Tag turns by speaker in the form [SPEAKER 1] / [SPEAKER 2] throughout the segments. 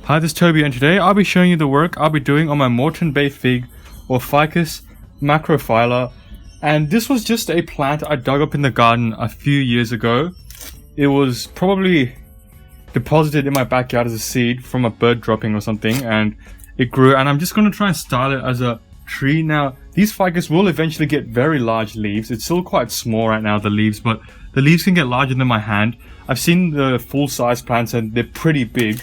[SPEAKER 1] Hi, this is Toby, and today I'll be showing you the work I'll be doing on my Moreton Bay fig, or Ficus macrophylla. And this was just a plant I dug up in the garden a few years ago. It was probably deposited in my backyard as a seed from a bird dropping or something, and it grew, and I'm just going to try and style it as a tree. Now, these ficus will eventually get very large leaves. It's still quite small right now, the leaves, but the leaves can get larger than my hand. I've seen the full-size plants and they're pretty big.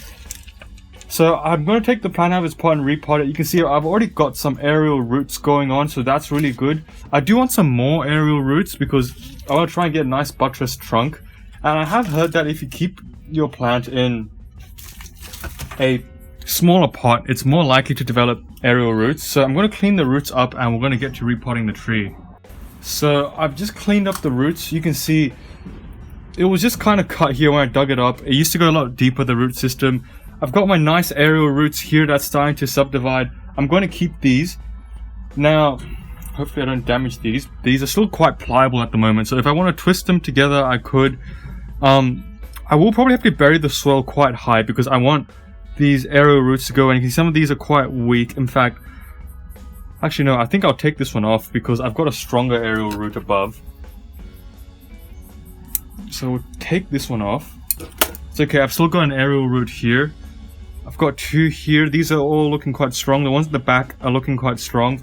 [SPEAKER 1] So I'm going to take the plant out of its pot and repot it. You can see I've already got some aerial roots going on, so that's really good. I do want some more aerial roots because I want to try and get a nice buttressed trunk. And I have heard that if you keep your plant in a smaller pot, it's more likely to develop aerial roots. So I'm going to clean the roots up and we're going to get to repotting the tree. So I've just cleaned up the roots. You can see it was just kind of cut here when I dug it up. It used to go a lot deeper, the root system. I've got my nice aerial roots here that's starting to subdivide. I'm going to keep these. Now, hopefully I don't damage these. These are still quite pliable at the moment, so if I want to twist them together, I could. I will probably have to bury the soil quite high because I want these aerial roots to go in. You can see some of these are quite weak. In fact, actually no, I think I'll take this one off because I've got a stronger aerial root above. So we'll take this one off. It's okay, I've still got an aerial root here. I've got two here. These are all looking quite strong. The ones at the back are looking quite strong.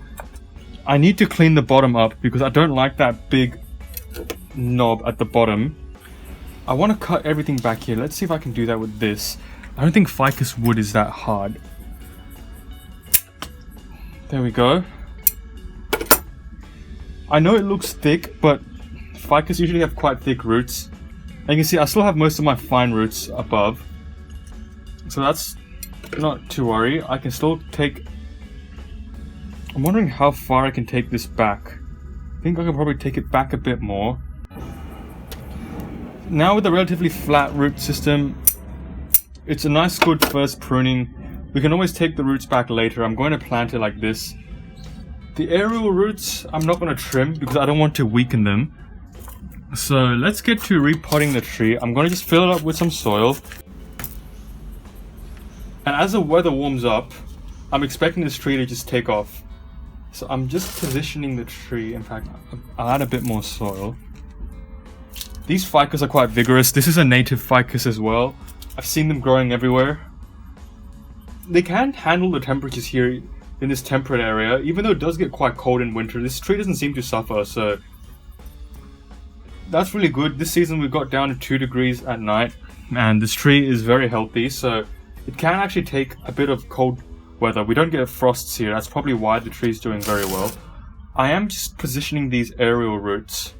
[SPEAKER 1] I need to clean the bottom up because I don't like that big knob at the bottom. I want to cut everything back here. Let's see if I can do that with this. I don't think ficus wood is that hard. There we go. I know it looks thick, but ficus usually have quite thick roots. And you can see I still have most of my fine roots above. So that's not to worry. I can still take... I'm wondering how far I can take this back. I think I can probably take it back a bit more. Now with a relatively flat root system, it's a nice good first pruning. We can always take the roots back later. I'm going to plant it like this. The aerial roots I'm not going to trim because I don't want to weaken them. So let's get to repotting the tree. I'm going to just fill it up with some soil. And as the weather warms up, I'm expecting this tree to just take off. So I'm just positioning the tree. In fact, I'll add a bit more soil. These ficus are quite vigorous. This is a native ficus as well. I've seen them growing everywhere. They can handle the temperatures here in this temperate area. Even though it does get quite cold in winter, this tree doesn't seem to suffer, so that's really good. This season we got down to 2 degrees at night, and this tree is very healthy, so it can actually take a bit of cold weather. We don't get frosts here. That's probably why the tree is doing very well. I am just positioning these aerial roots.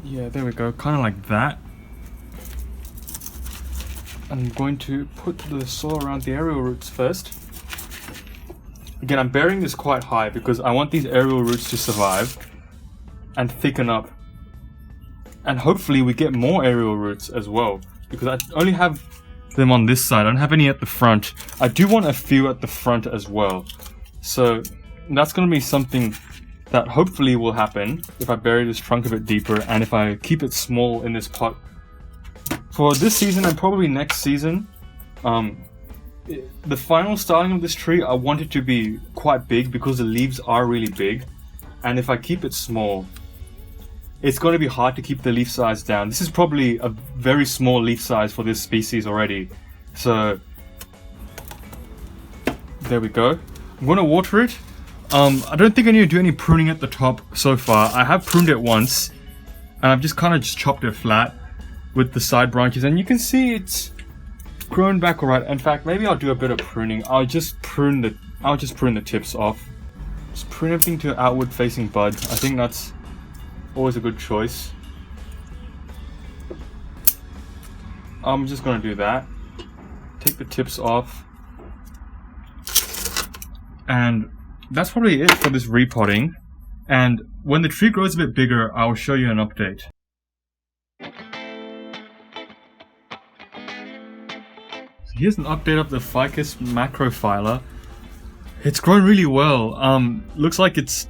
[SPEAKER 1] Yeah, there we go, kind of like that. I'm going to put the soil around the aerial roots first. Again, I'm burying this quite high because I want these aerial roots to survive and thicken up. And hopefully we get more aerial roots as well, because I only have them on this side. I don't have any at the front. I do want a few at the front as well. So that's going to be something that hopefully will happen if I bury this trunk a bit deeper and if I keep it small in this pot. For this season and probably next season, the final styling of this tree, I want it to be quite big because the leaves are really big. And if I keep it small, it's going to be hard to keep the leaf size down. This is probably a very small leaf size for this species already. So, there we go. I'm going to water it. I don't think I need to do any pruning at the top so far. I have pruned it once, and I've just kind of chopped it flat with the side branches, and you can see it's grown back alright. In fact, maybe I'll do a bit of pruning. I'll just prune the tips off. Just prune everything to outward facing bud. I think that's always a good choice. I'm just going to do that. Take the tips off. And that's probably it for this repotting. And when the tree grows a bit bigger, I'll show you an update. So here's an update of the Ficus macrophylla. It's grown really well. Looks like it's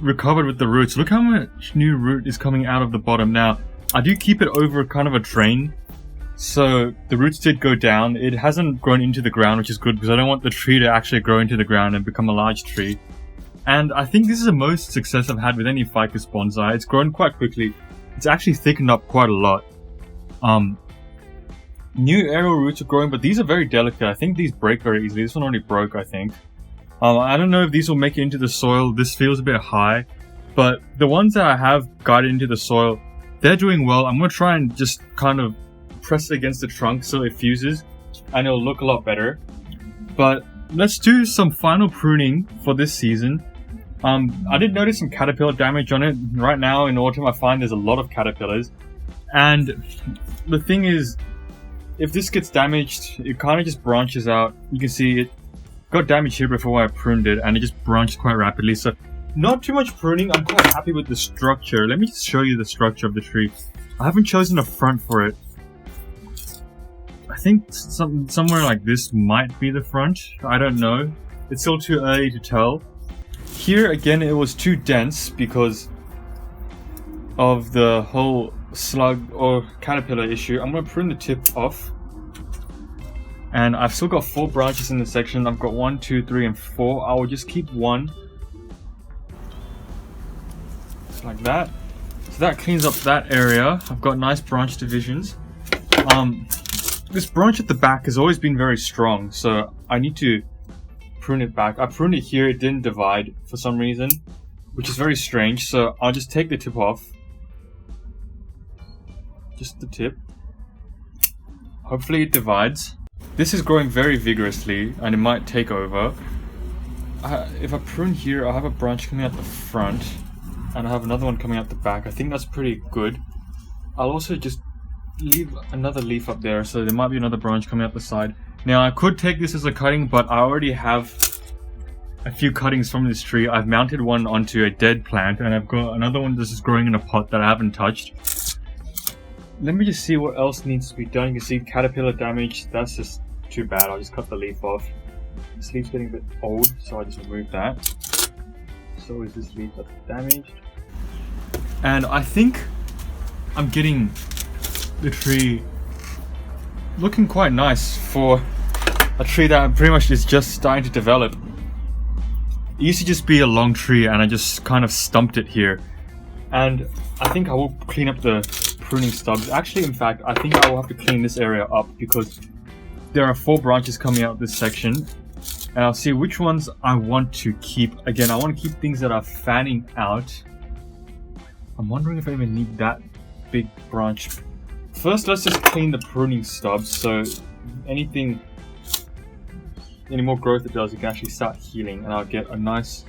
[SPEAKER 1] recovered with the roots. Look how much new root is coming out of the bottom now. I do keep it over kind of a drain, so the roots did go down. It hasn't grown into the ground, which is good because I don't want the tree to actually grow into the ground and become a large tree. And I think this is the most success I've had with any ficus bonsai. It's grown quite quickly. It's actually thickened up quite a lot. New aerial roots are growing, but these are very delicate. I think these break very easily. This one already broke, I think. I don't know if these will make it into the soil. This feels a bit high, but the ones that I have guided into the soil, they're doing well. I'm going to try and just kind of press it against the trunk so it fuses and it'll look a lot better. But let's do some final pruning for this season. I did notice some caterpillar damage on it. Right now in autumn I find there's a lot of caterpillars, and the thing is, if this gets damaged, it kind of just branches out. You can see it got damaged here before I pruned it, and it just branched quite rapidly. So not too much pruning. I'm quite happy with the structure. Let me just show you the structure of the tree. I haven't chosen a front for it. I think somewhere like this might be the front. I don't know. It's still too early to tell. Here again it was too dense because of the whole slug or caterpillar issue. I'm going to prune the tip off. And I've still got 4 branches in this section. I've got 1, 2, 3, and 4. I will just keep 1. Just like that. So that cleans up that area. I've got nice branch divisions. This branch at the back has always been very strong, so I need to prune it back. I pruned it here, it didn't divide for some reason, which is very strange, so I'll just take the tip off. Just the tip. Hopefully it divides. This is growing very vigorously and it might take over. If I prune here, I'll have a branch coming out the front and I have another one coming out the back. I think that's pretty good. I'll also just leave another leaf up there, so there might be another branch coming out the side. Now I could take this as a cutting, but I already have a few cuttings from this tree. I've mounted one onto a dead plant and I've got another one that's just growing in a pot that I haven't touched. Let me just see what else needs to be done. You can see caterpillar damage. That's just too bad. I'll just cut the leaf off. This leaf's getting a bit old, so I just remove that. So is this leaf that's damaged. And I think I'm getting the tree looking quite nice for a tree that pretty much is just starting to develop. It used to just be a long tree and I just kind of stumped it here. And I think I will clean up the pruning stubs. Actually, in fact, I think I will have to clean this area up because there are 4 branches coming out this section. And I'll see which ones I want to keep. Again, I want to keep things that are fanning out. I'm wondering if I even need that big branch. First, let's just clean the pruning stubs, so any more growth it does, it can actually start healing, and I'll get a nice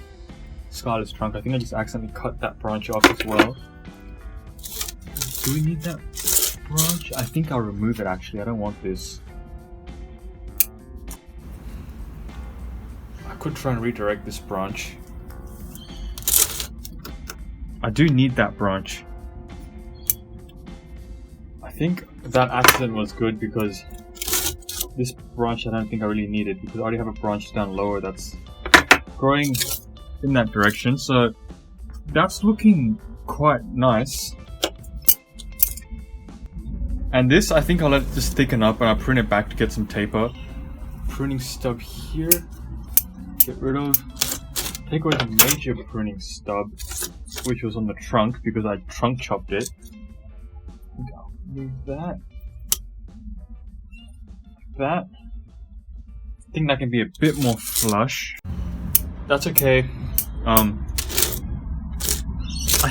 [SPEAKER 1] scarlet trunk. I think I just accidentally cut that branch off as well. Do we need that branch? I think I'll remove it actually, I don't want this. I could try and redirect this branch. I do need that branch. I think that accident was good because this branch I don't think I really needed, because I already have a branch down lower that's growing in that direction, so that's looking quite nice. And this I think I'll let it just thicken up and I'll prune it back to get some taper. Pruning stub here, get rid of, take away the major pruning stub which was on the trunk because I trunk chopped it. I'll move that. That. I think that can be a bit more flush. That's okay. I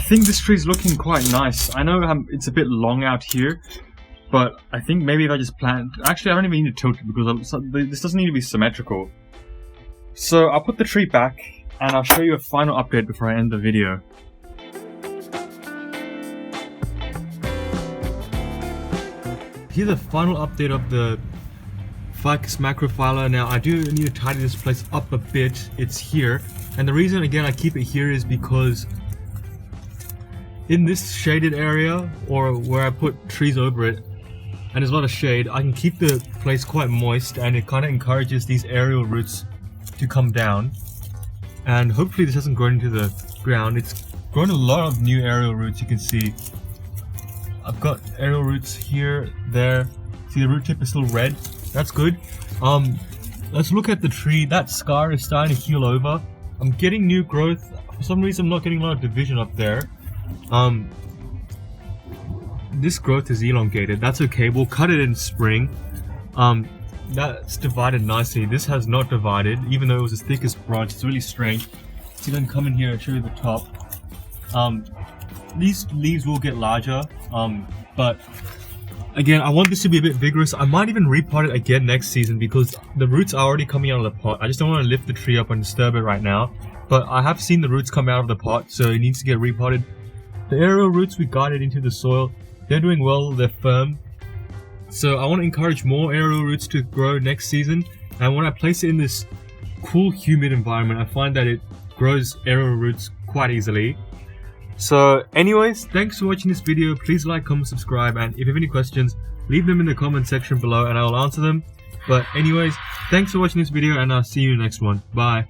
[SPEAKER 1] think this tree is looking quite nice. I know it's a bit long out here, but I think maybe if I just plant... Actually, I don't even need to tilt it because this doesn't need to be symmetrical. So I'll put the tree back and I'll show you a final update before I end the video. Here's the final update of the Ficus macrophylla. Now I do need to tidy this place up a bit. It's here, and the reason again I keep it here is because in this shaded area, or where I put trees over it and there's a lot of shade, I can keep the place quite moist, and it kind of encourages these aerial roots to come down, and hopefully this hasn't grown into the ground. It's grown a lot of new aerial roots. You can see I've got aerial roots here, there. See, the root tip is still red. That's good. Let's look at the tree. That scar is starting to heal over. I'm getting new growth. For some reason, I'm not getting a lot of division up there. This growth is elongated. That's okay. We'll cut it in spring. That's divided nicely. This has not divided, even though it was the thickest branch. It's really strange. So then come in here and show you the top. These leaves will get larger, but again, I want this to be a bit vigorous. I might even repot it again next season because the roots are already coming out of the pot. I just don't want to lift the tree up and disturb it right now. But I have seen the roots come out of the pot, so it needs to get repotted. The aerial roots we guided into the soil. They're doing well, they're firm. So I want to encourage more aerial roots to grow next season. And when I place it in this cool, humid environment, I find that it grows aerial roots quite easily. So anyways, thanks for watching this video. Please like, comment, subscribe, and if you have any questions, leave them in the comment section below and I'll answer them. But anyways, thanks for watching this video and I'll see you in the next one. Bye.